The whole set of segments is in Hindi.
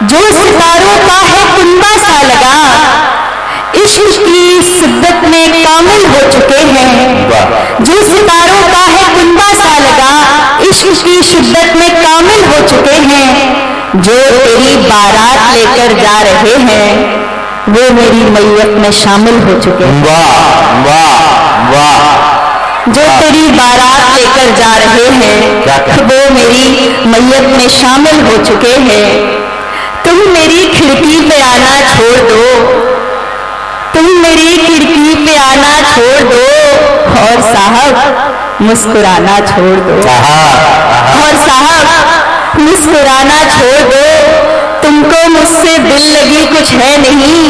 जो सितारों का है कुंबा सा लगा, इश्क की शिद्दत में कामिल हो चुके हैं। जो सितारों का है कुंबा सा लगा, इश्क की शिद्दत में कामिल हो चुके हैं। जो तेरी बारात लेकर जा रहे हैं, वो मेरी मैयत में शामिल हो चुके हैं। वाह वाह वाह। जो तेरी बारात लेकर जा रहे हैं, वो मेरी मैयत में शामिल हो चुके हैं। तुम मेरी खिड़की पे आना छोड़ दो, तुम मेरी खिड़की पे आना छोड़ दो, और साहब मुस्कुराना छोड़ दो, और साहब मुस्कुराना छोड़ दो। तुमको मुझसे दिल लगी कुछ है नहीं,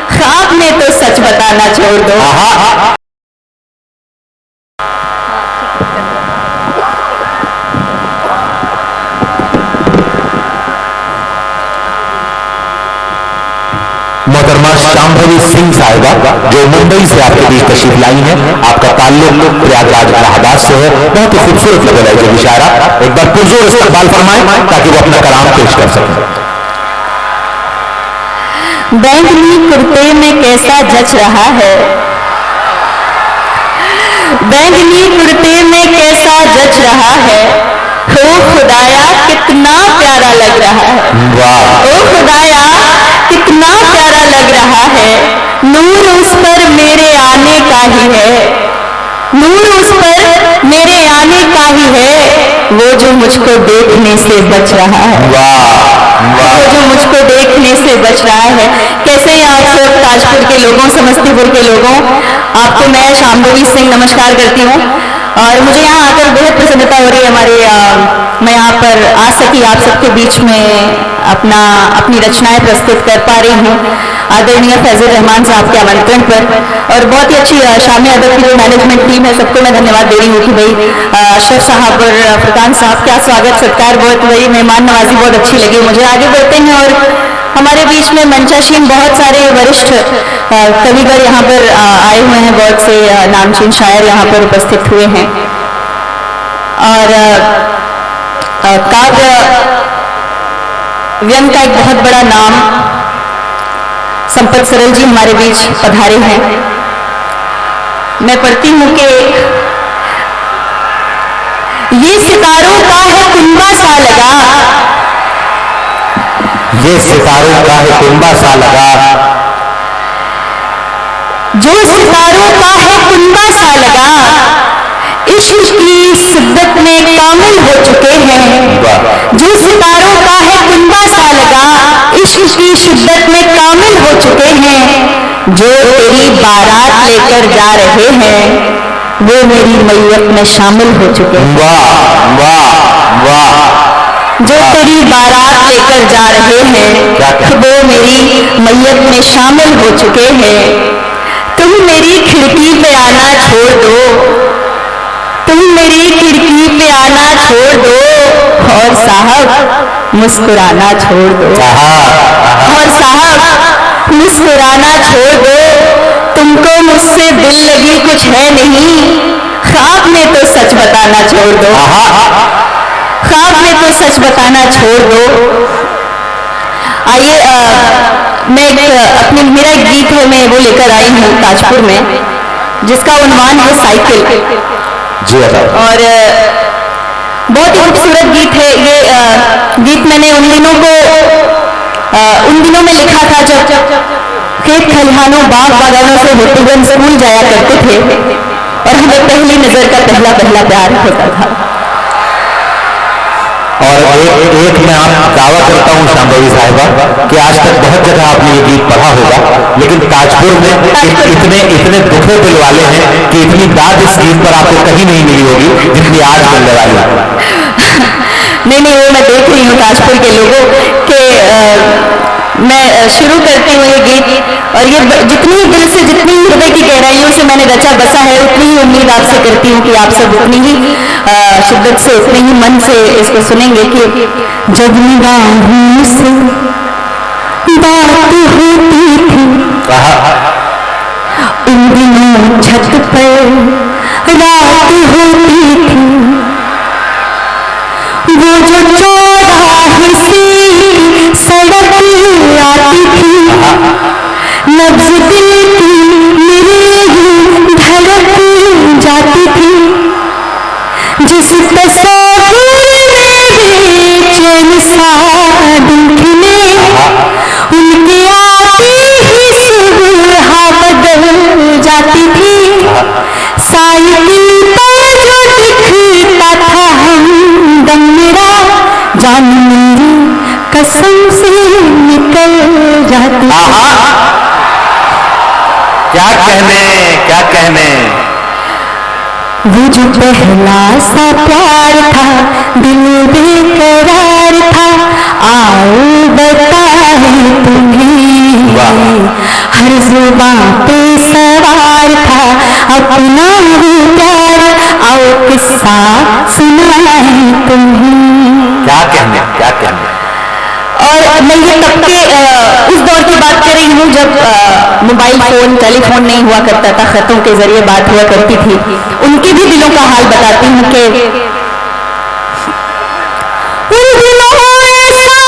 ख्वाब में तो सच बताना छोड़ दो। मोहतरमा शांभवी सिंह साहिबा जो मुंबई से आपके बीच तशरीफ लाई हैं, आपका ताल्लुक प्रयागराज इलाहाबाद से है। बहुत ही खूबसूरत लग रहा है इशारा, एक बार पुरजोर इस्तकबाल फरमाएं ताकि वो अपना कलाम पेश कर सकें। बैंगनी कुर्ते में कैसा जच रहा है, बैंगनी कुर्ते में कैसा जच रहा है, ओ खुदाया कितना प्यारा लग रहा है। वाह। ओ खुदाया कितना प्यारा लग रहा है। नूर उस पर मेरे आने का ही है, नूर उस पर मेरे आने का ही है, वो जो मुझको देखने से बच रहा है। वो जो मुझको देखने से बच रहा है। कैसे हैं आप सब ताजपुर के लोगों, समस्तीपुर के लोगों? आपको मैं शांभवी सिंह नमस्कार करती हूँ, और मुझे यहाँ आकर बेहद प्रसन्नता हो रही है। मैं यहाँ पर आ सकी, आप सबके बीच में अपनी रचनाएं प्रस्तुत कर पा रही हूँ आदरणीय फैजुर रहमान साहब के आमंत्रण पर। और बहुत ही अच्छी शामी अदब की जो मैनेजमेंट टीम है, सबको मैं धन्यवाद दे रही हूँ कि भाई अशरफ साहब और फरकान साहब, क्या स्वागत सत्कार, बहुत वही मेहमान नवाजी बहुत अच्छी लगी मुझे। आगे बढ़ते हैं, और हमारे बीच में मंचाशीन बहुत सारे वरिष्ठ कविगर यहाँ पर आए हुए हैं, बहुत से नामचीन शायर यहाँ पर उपस्थित हुए हैं। और काव्य व्यंग का एक बहुत बड़ा नाम संपत सरल जी हमारे बीच पधारे हैं। मैं पढ़ती हूँ कि ये सितारों का है कुंबा सा लगा, ये सितारों का है कुंबा सा लगा, जो सितारों का है कुंबा सा लगा, इश्क की शिद्दत में कामिल हो चुके हैं। जो सितारों का है कुंबा सा लगा, इश्क की शिद्दत में कामिल हो चुके हैं। जो तेरी बारात लेकर जा रहे हैं, वो मेरी मैयत में शामिल हो चुके हैं। वाह वाह वाह। जो तेरी बारात लेकर जा रहे हैं, वो मेरी मैयत में शामिल हो चुके हैं। तुम मेरी खिड़की पे आना छोड़ दो, तुम मेरी खिड़की पे आना छोड़ दो, और साहब मुस्कुराना छोड़ दो, और साहब मुस्कुराना छोड़ दो। तुमको मुझसे दिल लगी कुछ है नहीं, ख्वाब में तो सच बताना छोड़ दो, ख्वाब में तो सच बताना छोड़ दो। आइए मेरा एक गीत है, मैं वो लेकर आई हूँ ताजपुर में, जिसका उन्वान है साइकिल। जी और बहुत ही खूबसूरत गीत है ये। गीत मैंने उन दिनों में लिखा था जब खेत खलिहानों बाग बागानों से होते हुए स्कूल जाया करते थे, और हमें पहली नजर का पहला प्यार होता था। और एक मैं आप दावा करता हूँ शांभवी साहिबा कि आज तक बहुत जगह आपने ये गीत पढ़ा होगा, लेकिन ताजपुर में इतने दुखे दिल वाले हैं कि इतनी दाद इस गीत पर आपको कहीं नहीं मिली होगी जितनी आज मिलने वाली है। नहीं, वो मैं देख रही हूँ ताजपुर के लोगों के। मैं शुरू करती हूँ ये गीत, और ये जितनी दिल से, जितनी हृदय की गहराइयों से मैंने रचा बसा है, उतनी ही उम्मीद आपसे करती हूँ कि आप सब उतनी ही शिद्दत से, उतने ही मन से इसको सुनेंगे। कि जब निगाहों से बात होती थी, उन दिनों छत पर रात होती थी, वो जो चौराहे से सड़क नब्ज़ दिल की मेरे यूं धड़क जाती थी, जिस तस्वीर में बेचैन सा दिल खिले, उनके आते ही सुबह बदल जाती थी। साइकिल पर जो दिखता था हमदम मेरा, जान मेरी कसम से निकल जाती थी। क्या कहने वो जो पहला सा प्यार था, दिल बेकरार था, आओ बताए तुम्हें, हर जुबां पे सवार था अपना वो प्यार, आओ किस्सा सुनाए तुम्हें। क्या कहने। और मैं ये तब के उस दौर की बात कर रही हूँ जब मोबाइल फोन टेलीफोन नहीं हुआ करता था, खतों के जरिए बात हुआ करती थी। उनके भी दिलों का हाल बताती हूँ कि उन दिनों ऐसा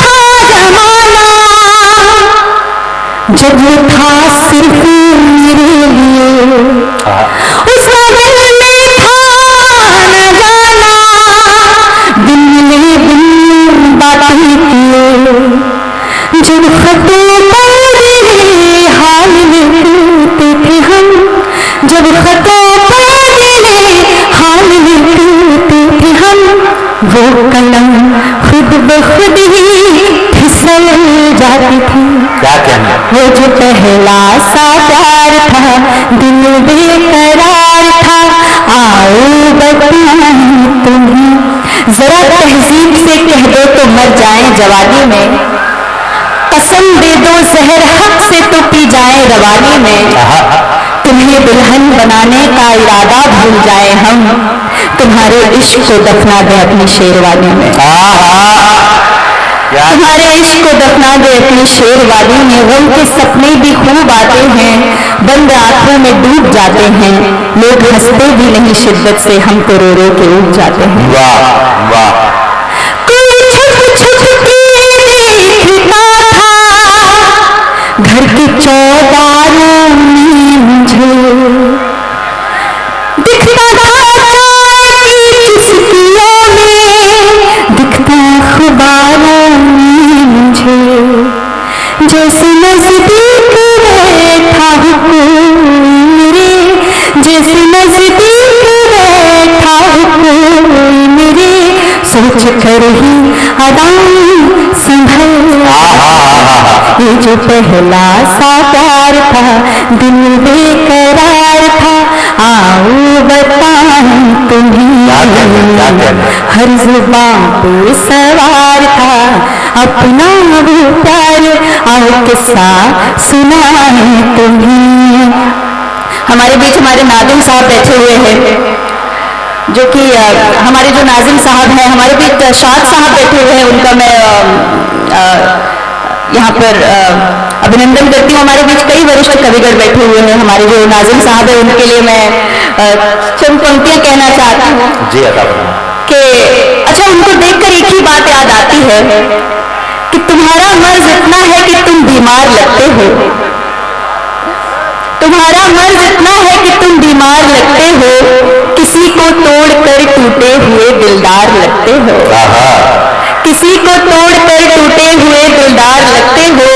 था जमाना, जब वो था सिर्फ मेरे लिए, उसका दिल में था न जाना, दिन में दिन बातें किए, जब खतों पर दिले हाल लिखते थे हम, जब खतों पर दिले हाल लिखते थे हम, वो कलम खुद ब खुद ही फिसल जाती थी। क्या कहने। वो जो पहला सा प्यार था, दिल बेकरार था, आओ बताएं तुम्हें। जरा तहजीब से कह दो तो मर जाएं जवानी में, कसम दे दो जहर हक से तो पी जाए रवानी में, तुम्हें दुल्हन बनाने का इरादा भूल जाए हम, तुम्हारे इश्क को दफना दे अपनी शेरवानी में, तुम्हारे इश्क को दफना दे अपनी शेरवानी में। गम के सपने भी खूब आते हैं, बंद आंखों में डूब जाते हैं, लोग हंसते भी नहीं शिद्दत से, हम तो रो रो के उठ जाते हैं। वाह वाह। कोई छुप छुप के देखता था घर के चौबारों में मुझे, दिखता था चाय की चुस्कियों में, दिखता अखबारों में मुझे, जैसे नजदीक बैठा हो कोई मेरे, जैसे नजदीक बैठा हो कोई मेरे, सोच कर ही अदाएं संभल। ये जो पहला सा प्यार था, दिल बेकरार था, आओ बताएं तुम्हें, हर जुबां पे सवार था अपना वो प्यार, आओ किस्सा सुनाए तुम्हें। हमारे बीच हमारे नाज़िम साहब बैठे हुए हैं, जो कि हमारे जो नाज़िम साहब हैं, हमारे बीच शाद साहब बैठे हुए हैं, उनका मैं यहाँ पर अभिनंदन करती हूँ। हमारे बीच कई वरिष्ठ कविगण बैठे हुए हैं, हमारे जो नाज़िम साहब है उनके लिए मैं चंद पंक्तियाँ कहना चाहती हूँ जी कि अच्छा, उनको देखकर एक ही बात याद आती है कि तुम्हारा मर्ज इतना है कि तुम बीमार लगते हो, तुम्हारा मर्ज इतना है कि तुम बीमार लगते हो, किसी को तोड़कर टूटे हुए दिलदार लगते हो, किसी को तोड़कर टूटे हुए दिलदार लगते हो।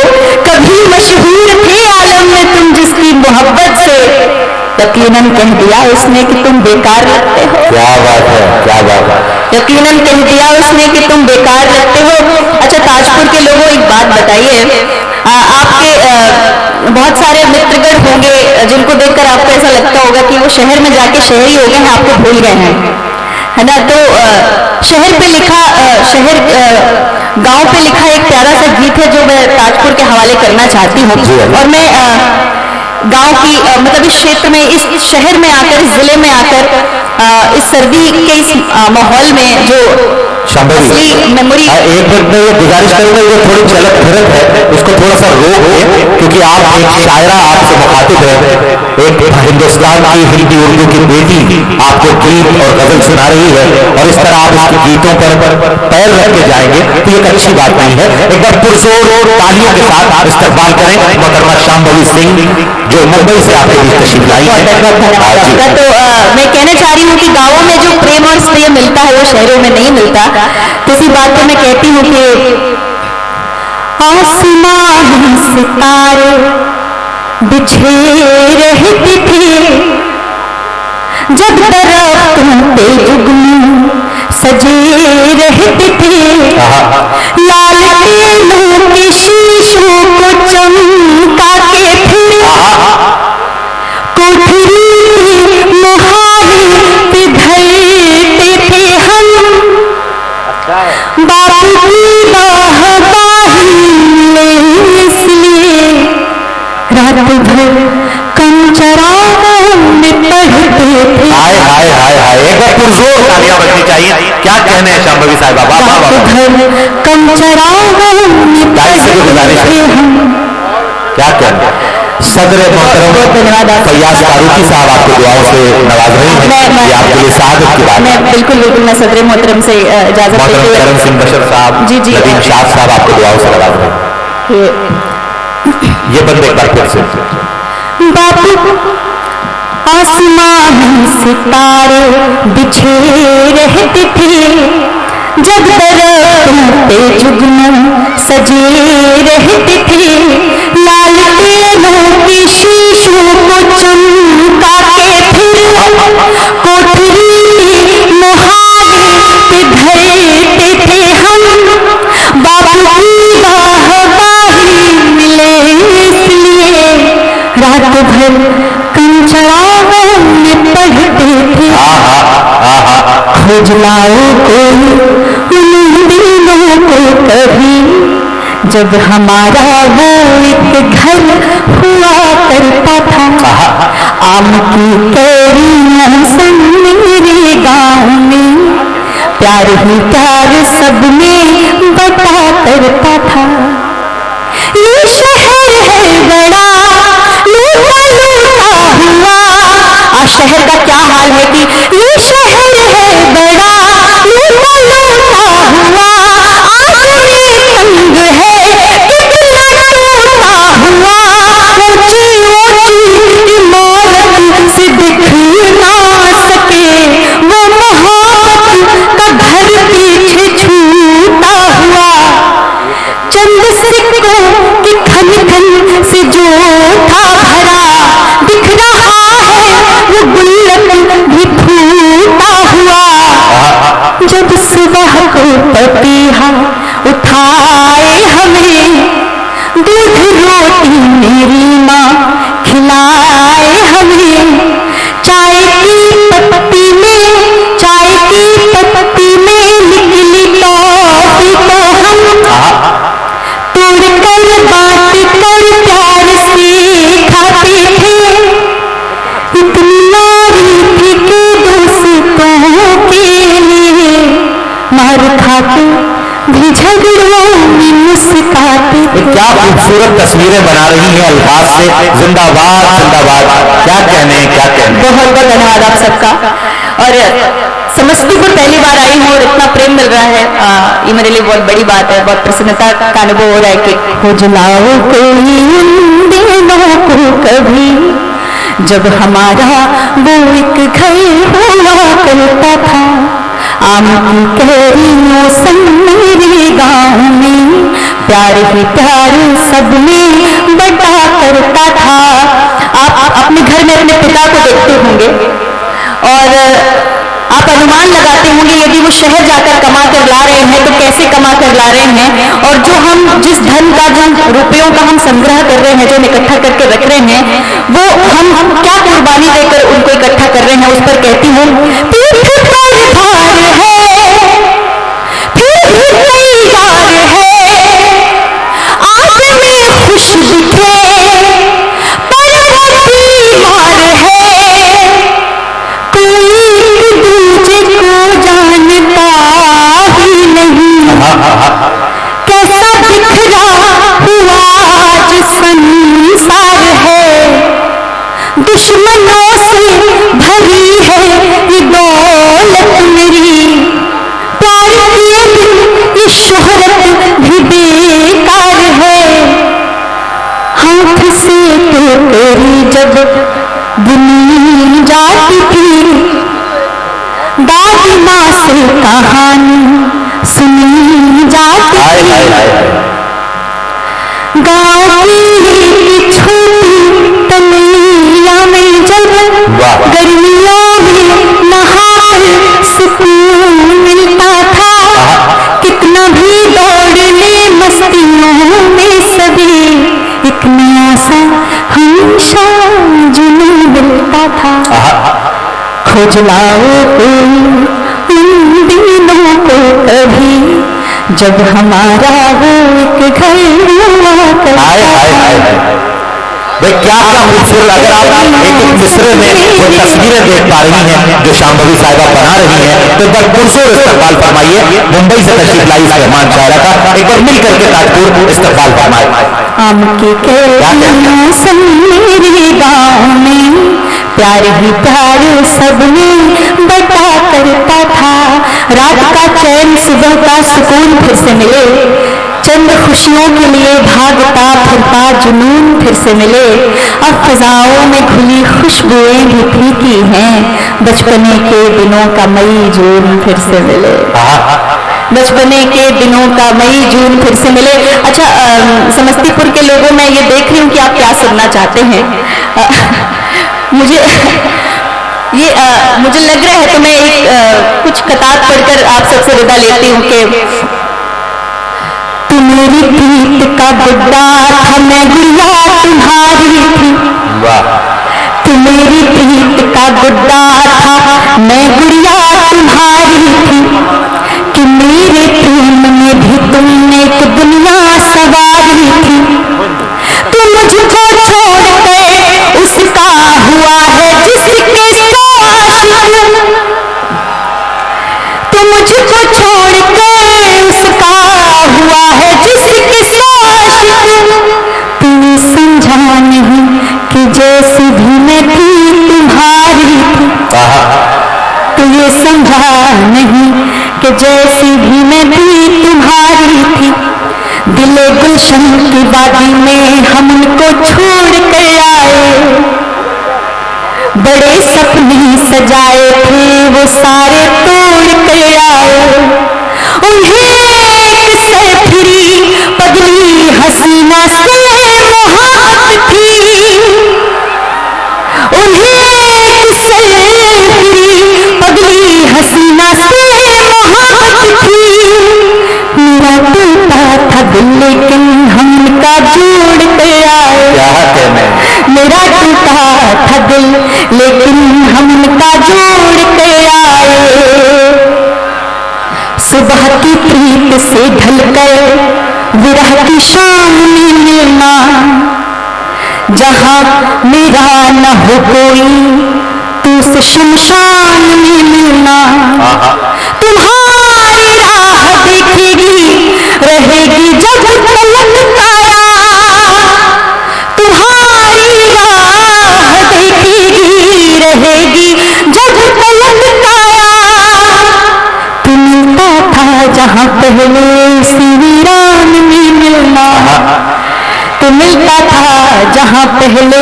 कभी मशहूर थे आलम में तुम जिसकी मोहब्बत से, यकीनन कह दिया उसने कि तुम बेकार लगते हो। क्या बात है, क्या बात है। यकीनन कह दिया उसने कि तुम बेकार लगते हो। अच्छा, ताजपुर के लोगों एक बात बताइए, आपके बहुत सारे मित्रगण होंगे जिनको देखकर आपको ऐसा लगता होगा कि वो शहर में जाके शहरी हो गए हैं, आपको भूल गए हैं, है ना। तो शहर पे लिखा गांव पे लिखा एक प्यारा सा गीत है जो मैं ताजपुर के हवाले करना चाहती हूँ। और मैं गांव की मतलब इस क्षेत्र में, इस शहर में आकर, इस जिले में आकर इस सर्दी के इस माहौल में जो शांभवी मेमोरी एक मिनट में ये गुजारिश करूंगा, ये थोड़ी चलत फिरत है, उसको थोड़ा सा रोक दे, क्योंकि आप एक शायरा, आपसे मुखातिब है, एक हिंदुस्तान की हिंदी उर्दू की बेटी आपको गीत और गजल सुना रही है, और इस तरह आप उसके गीतों पर पैर रख के जाएंगे तो ये एक अच्छी बात नहीं है। एक बार पुरजोर तालियों के साथ इस्तकबाल करें मोहतरमा शांभवी सिंह, जो मुंबई से आपके बीच तशरीफ लाई है। तो मैं कहना चाह रही हूँ कि गाँवों में जो प्रेम और स्नेह मिलता है वो शहरों में नहीं मिलता। तो इसी बात पे मैं कहती हूँ कि आसमान सितारे बिछे रहते थे, जब दरख्तों पे जुगनू सजे रहते थे, लालटेनों के शीशों को चमका के फिर कोठरी मोहाली पे धरते थे हम, बापू की बाही में इसलिए रात भर कम चरागों में पढ़ते थे। हाय हाय हाय हाय, एक बार पुरजोर तालियां बजनी चाहिए। क्या कहने हैं शांभवी साहिबा, रात भर कम चरागों में पढ़ते थे हम। क्या कहने हैं। सदर मोहतरम फैयाज फारूकी साहब आपको दुआओं से नवाज रही हैं, ये आपके लिए सआदत की बात है। बिल्कुल मैं सदर मोहतरम से इजाजत लेते मोहतरम हुए करम सिंह बशर साहब, जी नदीम शाह साहब आपको दुआओं से नवाज रहे हैं। ये बंदे एक बार फिर से बापू आसमान सितारे बिछे रहते थे, जब दरख्तों पे जुगनू सजे रहते थे, लालटेनों के शीशों को चमका के फिर कोठरी मोहाली पे धरते थे हम, बापू की बाही मिले इसलिए रात भर कम चरागों में पढ़ते थे। खोज लाओ कोई उन दिनों को कभी, जब हमारा वो एक घर हुआ करता था, आम की कैरियां संग मेरे गाँव में, प्यार ही प्यार सब में बता करता था। ये शहर है बड़ा लूटा लूटा हुआ, आज शहर का क्या हाल है कि ये शहर है बड़ा लूटा लूटा हुआ, आंखें तंग है कितना टूटा हुआ, ऊंची ऊंची इमारत से दिख ना सके वो मोहब्बत का घर पीछे छूटा हुआ, चंद सिक्कों की खन खन से जो था भरा, दिख रहा है वो गुल्लक भी फूटा हुआ, जब सुबह को पपीहा उठाए हमें, दूध रोटी मेरी माँ खिलाए हमें, चाय की पत्ती में निकली टॉफी तो हम तोड़ कर बात कर प्यार से खाते थे, इतनी नारी थी कि दोस्तों के लिए मार खाते भी झगड़ों में मुस्काते थे। क्या खूबसूरत तस्वीरें बना रही हैं अल्फाज से, जिंदाबाद जिंदाबाद। क्या कहने हैं, क्या कहने। बहुत बहुत धन्यवाद आप सबका। और समस्तीपुर पहली बार आई हूँ और इतना प्रेम मिल रहा है, ये मेरे लिए बहुत बड़ी बात है, बहुत प्रसन्नता का अनुभव हो रहा है कि खोज लाओ कोई उन दिनों को कभी, जब हमारा वो एक घर हुआ करता था, आम की कैरियों संग मेरे गाँव में, प्यार ही प्यार सब में बटा करता था। आप अपने घर में अपने पिता को देखते होंगे और आप अनुमान लगाते होंगे यदि वो शहर जाकर कमा कर ला रहे हैं तो कैसे कमा कर ला रहे हैं, और जो हम जिस धन का, जिन रुपयों का हम संग्रह कर रहे हैं, जो इकट्ठा करके रख रहे हैं, वो हम क्या कुर्बानी देकर उनको इकट्ठा कर रहे हैं। उस पर कहती हूँ पीठ पर भार है फिर भी तैयार है, आप में खुश दिखे पर वो बीमार है, कोई जब बुनी जाती थी, दादी माँ से कहानी सुनी जाती थी। गाँव की छोटी तलैया में जब गर्मियों में नहाकर सुकून मिलता था, कितना भी दौड़ ले मस्तियों में सभी, एक नया सा हमेशा जुनून मिलता था। खोज लाओ उन दिनों को कभी, जब हमारा वो एक घर हुआ करता था। भाई क्या खूबसूरत, अगर आप एक मिसरे में वो तस्वीरें देख पा रही हैं जो शांभवी साहिबा बना रही हैं, तो एक बार पुरजोर इस्तकबाल फरमाइए। मुंबई से तशरीफ लाई इस मेहमान शायरा का, एक बार मिल करके ताजपुर इस्तकबाल फरमाए। आम के मौसम मेरे गाँव में प्यार ही प्यार सबने बता करता था। रात का चैन सुबह का सुकून फिर से मिले, चंद खुशियों के लिए भागता फिरता जुनून फिर से मिले। अब फिजाओं में खुली खुशबुएं भी फीकी हैं, बचपने के दिनों का मई जून फिर से मिले। बचपने के दिनों का मई जून फिर से मिले। अच्छा, समस्तीपुर के लोगों में ये देख रही हूँ कि आप क्या सुनना चाहते हैं। मुझे लग रहा है तो मैं एक कुछ कतार पढ़कर आप सबसे विदा लेती हूँ कि तू मेरी प्रीत का गुड्डा था, मैं गुड़िया तुम्हारी थी। तू मेरी प्रीत का गुड्डा था, मैं गुड़िया तुम्हारी थी, कि मेरे प्रेम में भी तुमने एक दुनिया सवारी थी। तू मुझको छोड़ के उसका हुआ है जिसके सो आशिक, तू मुझको छोड़ के उसका हुआ है जिसके सो आशिक। तू समझा नहीं कि जैसी भी मैं थी तुम्हारी थी, तू ये समझा नहीं कि जैसी भी मैं थी तुम्हारी थी। दिले गुलशन की वादी में हम उनको छोड़ कर आए, बड़े सपने सजाए थे वो सारे तोड़ कर आए। उन्हें किससे फिरी पगली हसीना से मोहब्बत थी, उन्हें किससे फिरी पगली हसीना से मोहब्बत थी। मेरा टूटा था दिल लेकिन हमका जोड़ कर आए, मेरा टूटा था दिल लेकिन हमका जोड़ कर आए। सुबह की प्रीत से ढलकर विरह की शाम में मिलना, जहाँ मेरा न हो कोई तू उस शमशान में मिलना। तुम्हारी राह देखेगी रहेगी जब तलक तारा, तुम्हारी राह देखेगी रहेगी जब तलक तारा। तू मिलता था जहाँ पहले उसी वीरान में मिलना, तू मिलता था जहाँ पहले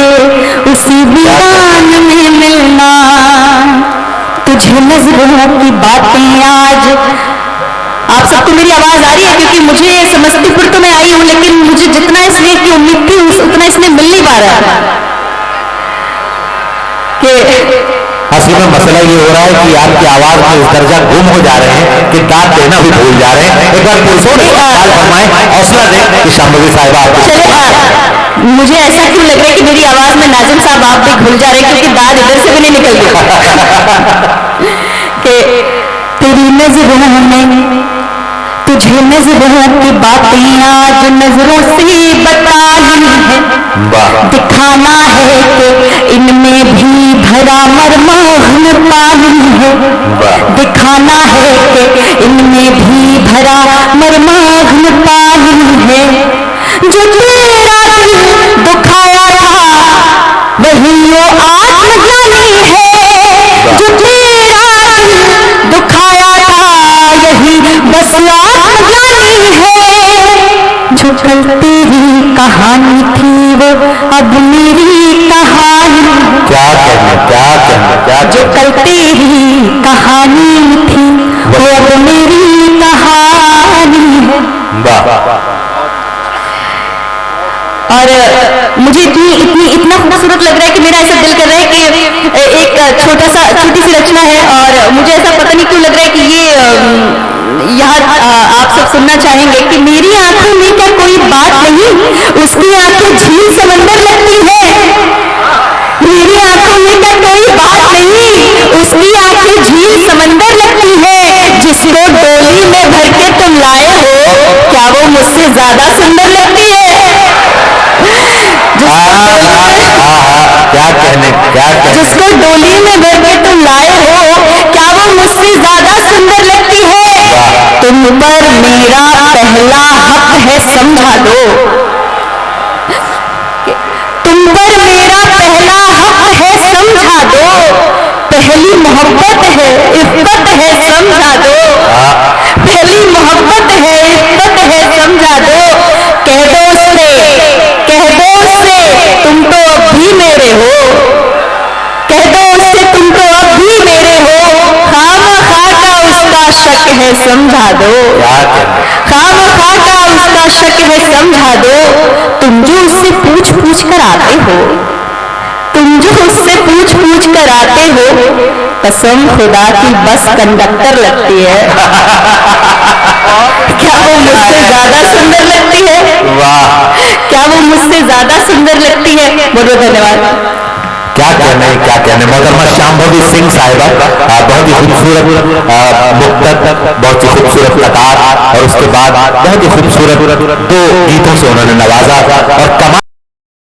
उसी वीरान में मिलना। तुझे नजरों की बातें आज, आप सबको मेरी आवाज आ रही है क्योंकि मुझे समस्तीपुर तो मैं आई हूँ लेकिन मुझे जितना इसलिए की उम्मीद थी उतना इसमें मिल नहीं पा रहा कि असल में मसला ये हो रहा है कि आपकी आवाज में इस दर्जा गुम हो जा रहे हैं कि दाद देना भी भूल जा रहे हैं। एक बार पुरजोर इस्तकबाल फरमाएं, हौसला दें कि शांभवी साहिबा आपको। मुझे ऐसा क्यों लग रहा है कि मेरी आवाज में नाजिम साहब आप भी भूल जा रहे हैं क्योंकि दाद इधर से भी नहीं निकल रही कि तेरी नजरों में तुझे नजरों की बातें आज नजरों से बता ली है, दिखाना है कि इनमें भी भरा मरमाहन पानी है, दिखाना है कि इनमें भी भरा मरमाहन पानी है। जो तेरा दिल दुखाया था वही वो आत्मज्ञानी है, जो तेरा दिल दुखाया था यही बस आत्मज्ञानी है। जो कल तेरी कहानी थी वो अब मेरी कहानी। क्या जो कल तेरी कहानी थी वो अब मेरी कहानी है। और मुझे इतना खूबसूरत लग रहा है कि मेरा ऐसा दिल कर रहा है कि एक छोटी सी रचना है, और मुझे ऐसा पता नहीं क्यों लग रहा है कि ये यहाँ आप सब सुनना चाहेंगे कि मेरी आंखों में क्या कोई बात नहीं, उसकी आंखें झील समंदर लगती है। मेरी आंखों में क्या कोई बात नहीं, उसकी आंखें झील समंदर लगती है। जिसको डोली में भर के तुम लाए हो, क्या वो मुझसे ज्यादा सुंदर लगती है? जिसको डोली में भर के तुम लाए हो, क्या वो मुझसे ज्यादा सुंदर लगती है? तुम पर मेरा पहला हक है, समझा दो। तुम पर मेरा पहला हक है, समझा दो। पहली मोहब्बत है, इफ्फत है, समझा दो। पहली मोहब्बत है, इफ्फत है, समझा दो। कह दो उससे तुम तो अब भी मेरे हो। कह दो उससे तुम तो अब भी मेरे हो। खामखा का उसका शक है, समझा दो। खामखा का उसका शक है, समझा दो। तुम जो उससे पूछ कर आते हो, कसम खुदा की बस कंडक्टर लगती है। क्या वो मुझसे ज्यादा सुंदर लगती है? क्या वो मुझसे ज्यादा सुंदर लगती है? बहुत बहुत धन्यवाद। क्या कहने मोहतरमा शांभवी सिंह साहिबा, बहुत ही खूबसूरत मुक्तक, बहुत ही खूबसूरत कतार, और उसके बाद बहुत ही खूबसूरत 2 गीतों से उन्होंने नवाजा। और